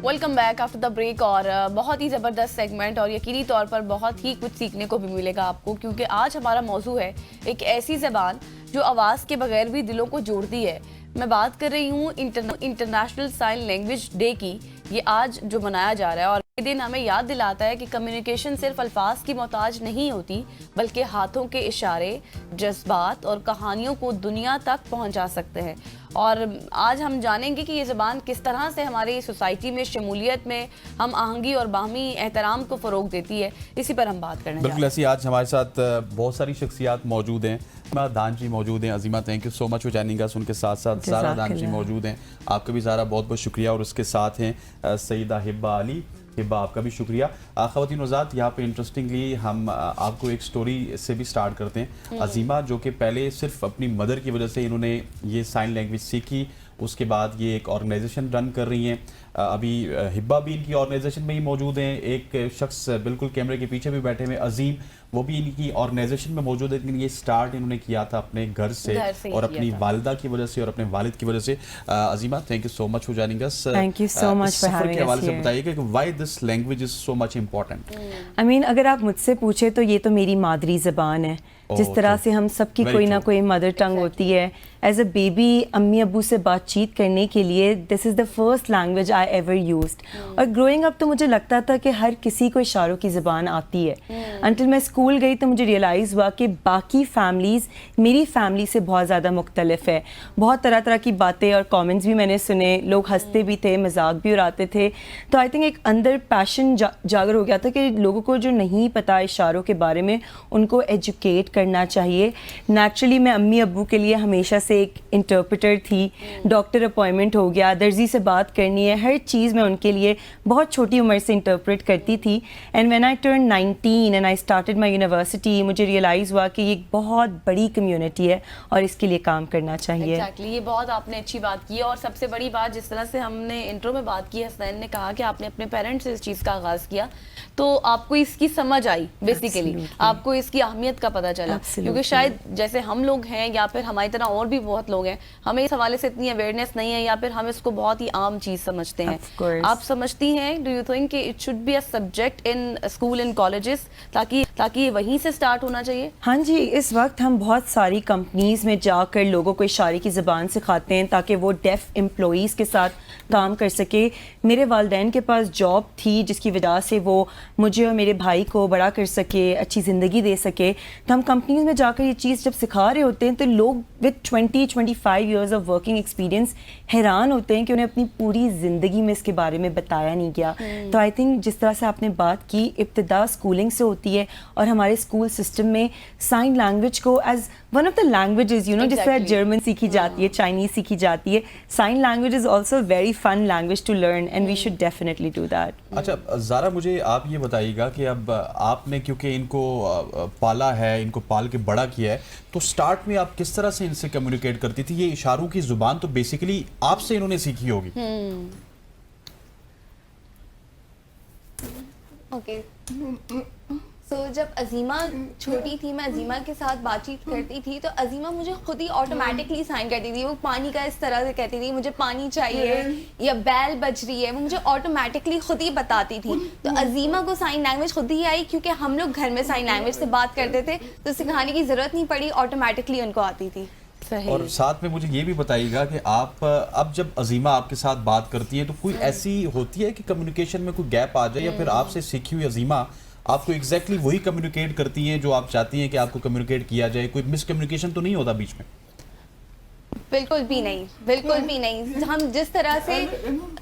Welcome back after the break. اور بہت ہی زبردست سیگمنٹ اور یقینی طور پر بہت ہی کچھ سیکھنے کو بھی ملے گا آپ کو, کیونکہ آج ہمارا موضوع ہے ایک ایسی زبان جو آواز کے بغیر بھی دلوں کو جوڑتی ہے. میں بات کر رہی ہوں انٹرنیشنل سائن لینگویج ڈے کی. یہ آج جو منایا جا رہا ہے اور یہ دن ہمیں یاد دلاتا ہے کہ کمیونیکیشن صرف الفاظ کی محتاج نہیں ہوتی, بلکہ ہاتھوں کے اشارے, جذبات اور کہانیوں کو دنیا تک پہنچا سکتے ہیں. اور آج ہم جانیں گے کہ یہ زبان کس طرح سے ہماری سوسائٹی میں شمولیت میں ہم آہنگی اور باہمی احترام کو فروغ دیتی ہے. اسی پر ہم بات کرنے جا رہے ہیں. بالکل ایسی آج ہمارے ساتھ بہت ساری شخصیات موجود ہیں. دان جی موجود ہیں. Azeema thank you so much for joining us. ان کے ساتھ ساتھ زارا دان جی موجود ہیں. آپ کا بھی زارا بہت بہت شکریہ. اور اس کے ساتھ ہیں سیدہ ہبہ علی. ہبہ آپ کا بھی شکریہ. خواتین وزات, یہاں پہ انٹرسٹنگلی ہم آپ کو ایک سٹوری سے بھی سٹارٹ کرتے ہیں. عظیمہ جو کہ پہلے صرف اپنی مدر کی وجہ سے انہوں نے یہ سائن لینگویج سیکھی, اس کے بعد یہ ایک آرگنائزیشن رن کر رہی ہیں. ابھی ہبہ بھی ان کی آرگنائزیشن میں ہی موجود ہیں. ایک شخص بالکل کیمرے کے پیچھے بھی بیٹھے ہوئے عظیم, وہ بھی ان کی آرگنائزیشن میں موجود ہے. لیکن یہ سٹارٹ انہوں نے کیا تھا اپنے گھر سے اور اپنی والدہ کی وجہ سے اور اپنے والد کی وجہ سے. Azeema thank you so much for joining us. Thank you so much for having us. کے حوالے سے بتائیے کہ why this language is so much important. I mean اگر آپ مجھ سے پوچھیں تو یہ تو میری مادری زبان ہے. جس طرح سے ہم سب کی کوئی نہ کوئی مدر ٹنگ ہوتی ہے. ایز اے بیبی امی ابو سے بات چیت کرنے کے لیے this is the first language I ever used. اور گروئنگ اپ تو مجھے لگتا تھا کہ ہر کسی کو اشاروں کی زبان آتی ہے. انٹل میں اسکول گئی تو مجھے ریئلائز ہوا کہ باقی فیملیز میری فیملی سے بہت زیادہ مختلف ہے. بہت طرح طرح کی باتیں اور کامنٹس بھی میں نے سنے. لوگ ہنستے بھی تھے, مذاق بھی اڑاتے تھے. تو آئی تھنک ایک اندر پیشن جاگر ہو گیا تھا کہ لوگوں کو جو نہیں پتا اشاروں کے بارے میں ان کو ایجوکیٹ کرنا چاہیے. نیچرلی میں امی ابو کے لیے ہمیشہ سے ایک انٹرپریٹر تھی. ڈاکٹر اپوائنٹمنٹ ہو گیا, درزی سے بات کرنی ہے, ہر چیز میں ان کے لیے بہت چھوٹی عمر سے انٹرپریٹ کرتی تھی. And when I turn 19 and I started my university, مجھے ریئلائز ہوا کہ یہ ایک بہت بڑی کمیونٹی ہے اور اس کے لیے کام کرنا چاہیے. ایگزیکٹلی, یہ بہت آپ نے اچھی بات کی. اور سب سے بڑی بات جس طرح سے ہم نے انٹرو میں بات کی, حسنین نے کہا کہ آپ نے اپنے پیرنٹس سے اس چیز کا آغاز کیا تو آپ کو اس کی سمجھ آئی. بیسیکلی آپ کو اس کی اہمیت کا پتہ چلا, کیونکہ شاید جیسے ہم لوگ ہیں یا پھر ہماری طرح اور بھی بہت لوگ ہیں, ہمیں اس حوالے سے اتنی اویئرنیس نہیں ہے یا پھر ہم اس کو بہت ہی عام چیز سمجھتے ہیں. آپ سمجھتی ہیں, ڈو یو تھنک کہ it should be a subject in school and colleges, تاکہ یہ وہیں سے سٹارٹ ہونا چاہیے؟ ہاں جی, اس وقت ہم بہت ساری کمپنیز میں جا کر لوگوں کو اشارے کی زبان سکھاتے ہیں تاکہ وہ ڈیف امپلائیز کے ساتھ کام کر سکے. میرے والدین کے پاس جاب تھی جس کی وجہ سے وہ مجھے اور میرے بھائی کو بڑا کر سکے, اچھی زندگی دے سکے. تو ہم کمپنیز میں جا کر یہ چیز جب سکھا رہے ہوتے ہیں تو لوگ with 20-25 years of working experience حیران ہوتے ہیں کہ انہیں اپنی پوری زندگی میں اس کے بارے میں بتایا نہیں گیا. تو آئی تھنک جس طرح سے آپ نے بات کی, ابتدا اسکولنگ سے ہوتی ہے اور ہمارے اسکول سسٹم میں سائن لینگویج کو as one of the languages, you know, جس طرح جرمن سیکھی جاتی ہے, چائنیز سیکھی جاتی ہے, sign language is also very fun language to learn and we should definitely do that. اچھا زارا, مجھے آپ یہ بتائیے گا کہ اب آپ نے کیونکہ ان کو پالا ہے, ان کو پال کے بڑا کیا ہے, تو سٹارٹ میں آپ کس طرح سے ان سے کمیونیکیٹ کرتی تھی؟ یہ اشاروں کی زبان تو بیسیکلی آپ سے انہوں نے سیکھی ہوگی. اوکے, سو جب عظیمہ چھوٹی تھی, میں عظیمہ کے ساتھ بات چیت کرتی تھی تو عظیمہ مجھے خود ہی آٹومیٹکلی سائن کرتی تھی. وہ پانی کا اس طرح سے کہتی تھی مجھے پانی چاہیے یا بیل بج رہی ہے, وہ مجھے آٹومیٹکلی خود ہی بتاتی تھی. تو عظیمہ کو سائن لینگویج خود ہی آئی کیونکہ ہم لوگ گھر میں سائن لینگویج سے بات کرتے تھے, تو سکھانے کی ضرورت نہیں پڑی, آٹومیٹکلی ان کو آتی تھی. اور ساتھ میں مجھے یہ بھی بتائیے گا کہ آپ اب جب عظیمہ آپ کے ساتھ بات کرتی ہے تو کوئی ایسی ہوتی ہے کہ کمیونیکیشن میں کوئی گیپ آ جائے, یا پھر آپ سے سیکھی ہوئی عظیمہ آپ کو ایگزیکٹلی وہی کمیونیکیٹ کرتی ہیں جو آپ چاہتی ہیں کہ آپ کو کمیونیکیٹ کیا جائے؟ کوئی مس کمیونیکیشن تو نہیں ہوتا بیچ میں؟ بالکل بھی نہیں, بالکل بھی نہیں. ہم جس طرح سے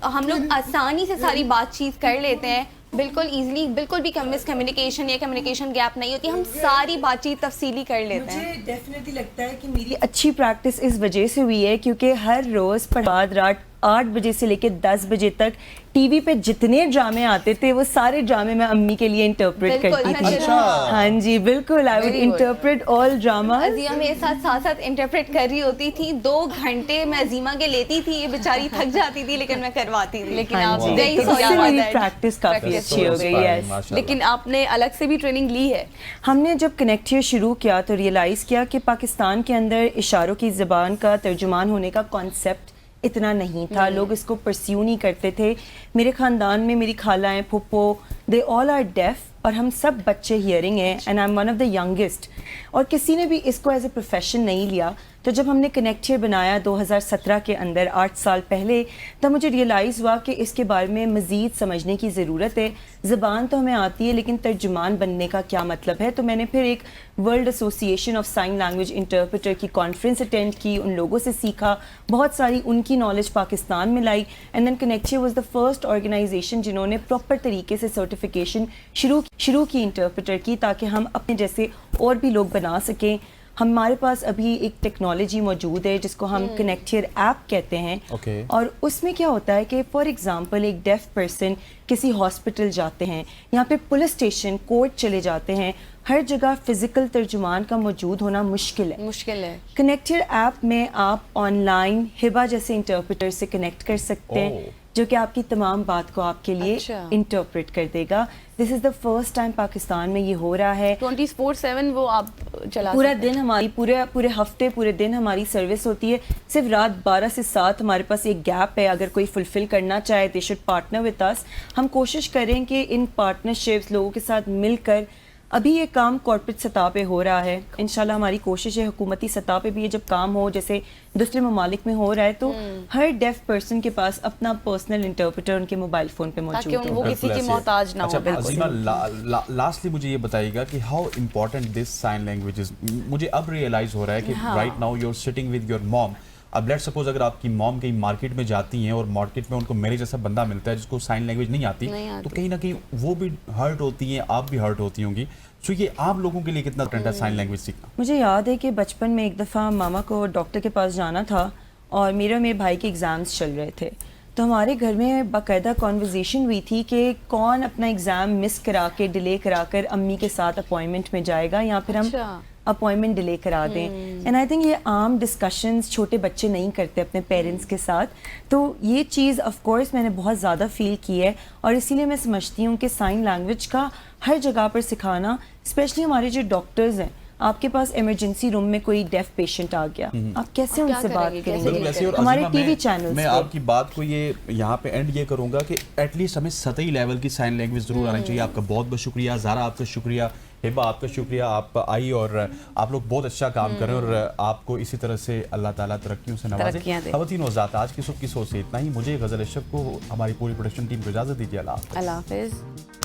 ہم لوگ آسانی سے ساری بات چیت کر لیتے ہیں, بالکل ایزیلی, بالکل بھی مس کمیونیکیشن یا کمیونیکیشن گیپ نہیں ہوتی. ہم ساری بات چیت تفصیلی کر لیتے ہیں. مجھے ڈیفینیٹلی لگتا ہے کہ میری اچھی پریکٹس اس وجہ سے ہوئی ہے کیونکہ ہر روز بعد رات 8 بجے سے لے کے 10 بجے تک ٹی وی پہ جتنے ڈرامے آتے تھے وہ سارے ڈرامے میں امی کے لیے انٹرپریٹ کرتی تھی. ہاں جی بالکل, I would interpret all drama. Azeema میرے ساتھ ساتھ انٹرپریٹ کر رہی ہوتی تھی. 2 گھنٹے میں عظیمہ کے لیتی تھی, یہ بیچاری تھک جاتی تھی لیکن میں کرواتی تھی. لیکن آپ میری پریکٹس کافی اچھی ہو گئی ہے. لیکن آپ نے الگ سے بھی ٹریننگ لی ہے؟ ہم نے جب کنیکٹ ہیئر شروع کیا تو ریئلائز کیا کہ پاکستان کے اندر اشاروں کی زبان کا ترجمان ہونے کا کانسیپٹ اتنا نہیں تھا, لوگ اس کو پرسیو نہیں کرتے تھے. میرے خاندان میں میری خالائیں, پھپھو, دے آل آر ڈیف, اور ہم سب بچے ہیئرنگ ہیں, and I am one of the youngest, اور کسی نے بھی اس کو ایز اے پروفیشن نہیں لیا. تو جب ہم نے کنیکٹ ہیئر بنایا 2017 کے اندر, 8 سال پہلے, تب مجھے ریئلائز ہوا کہ اس کے بارے میں مزید سمجھنے کی ضرورت ہے. زبان تو ہمیں آتی ہے لیکن ترجمان بننے کا کیا مطلب ہے. تو میں نے پھر ایک world association of sine language interpreter کی کانفرنس اٹینڈ کی, ان لوگوں سے سیکھا, بہت ساری ان کی نالج پاکستان میں لائی, and then Connect Hear was the first organisation جنہوں نے پراپر طریقے سے سرٹیفکیشن شروع کی انٹرپریٹر کی, تاکہ ہم اپنے جیسے اور بھی لوگ بنا سکیں. ہمارے پاس ابھی ایک ٹیکنالوجی موجود ہے جس کو ہم کنیکٹ ہیئر ایپ کہتے ہیں, اور اس میں کیا ہوتا ہے کہ فار ایگزامپل ایک ڈیف پرسن کسی ہاسپٹل جاتے ہیں, یہاں پہ پولیس اسٹیشن, کورٹ چلے جاتے ہیں, ہر جگہ فزیکل ترجمان کا موجود ہونا مشکل ہے. کنیکٹ ہیئر ایپ میں آپ آن لائن ہبا جیسے انٹرپریٹر سے کنیکٹ کر سکتے ہیں, جو کہ آپ کی تمام بات کو آپ کے لیے انٹرپریٹ کر دے گا. دس is the first time Pakistan میں یہ ہو رہا ہے. 24/7 وہ آپ چلا پورا دن ہماری پورے ہفتے پورے دن ہماری سروس ہوتی ہے. صرف رات 12 سے 7 ہمارے پاس ایک گیپ ہے, اگر کوئی فلفل کرنا چاہے دے شوڈ پارٹنر وتھ اس. ہم کوشش کریں کہ ان پارٹنرشپس لوگوں کے ساتھ مل کر, ابھی یہ کام کارپوریٹ سطح پہ ہو رہا ہے, انشاءاللہ ہماری کوشش ہے حکومتی سطح پہ بھی یہ جب کام ہو جیسے دوسرے ممالک میں ہو رہا ہے, تو ہر ڈیف پرسن کے پاس اپنا پرسنل انٹرپریٹر ان کے موبائل فون پہ موجود تاکہ وہ کسی کی محتاج نہ ہو. عظیمہ, لاسٹلی مجھے یہ بتائیے گا کہ how important this sign languages. مجھے اب ریئلائز ہو رہا ہے کہ right now you are sitting with your mom. اب لیٹ سپوز اگر آپ کی موم کہیں مارکیٹ میں جاتی ہیں اور مارکیٹ میں ان کو میرے جیسا بندہ ملتا ہے جس کو سائن لینگویج نہیں آتی, تو کہیں نہ کہیں وہ بھی ہرٹ ہوتی ہیں, آپ بھی ہرٹ ہوتی ہوں گی. سو یہ آپ لوگوں کے لیے کتنا امپورٹنٹ ہے سائن لینگویج سیکھنا؟ مجھے یاد ہے کہ بچپن میں ایک دفعہ ماما کو ڈاکٹر کے پاس جانا تھا, اور میرے بھائی کے ایگزامس چل رہے تھے, تو ہمارے گھر میں باقاعدہ کانورزیشن ہوئی تھی کہ کون اپنا ایگزام مس کرا کے ڈیلے کرا کر امی کے ساتھ اپوائنٹمنٹ میں جائے گا, یا پھر ہم اپوائنٹمنٹ ڈیلے کرا دیں. اینڈ آئی تھنک یہ عام ڈسکشنز چھوٹے بچے نہیں کرتے اپنے پیرنٹس کے ساتھ, تو یہ چیز آف کورس میں نے بہت زیادہ فیل کی ہے, اور اسی لیے میں سمجھتی ہوں کہ سائن لینگویج کا ہر جگہ پر سکھانا, اسپیشلی ہمارے جو ڈاکٹرز ہیں, آپ کے پاس ایمرجنسی روم میں کوئی ڈیف پیشنٹ آ گیا, آپ کیسے ان سے بات کریں گے؟ ہمارے ٹی وی چینلز میں آپ کی بات کو یہ یہاں پہ اینڈ یہ کروں گا کہ ایٹ لیسٹ ہمیں سطحی لیول کی سائن لینگویج ضرور آنی چاہیے. آپ کا بہت بہت شکریہ. زارا آپ کا شکریہ. ہبا آپ کا شکریہ, آپ آئی اور آپ لوگ بہت اچھا کام کر رہے ہیں, اور آپ کو اسی طرح سے اللہ تعالیٰ ترقیوں سے نوازے. خواتین و حضرات, آج کی صبح کی سوچ سے اتنا ہی. مجھے غزل اشرف کو ہماری پوری پروڈکشن ٹیم کو اجازت دیجیے. اللہ حافظ.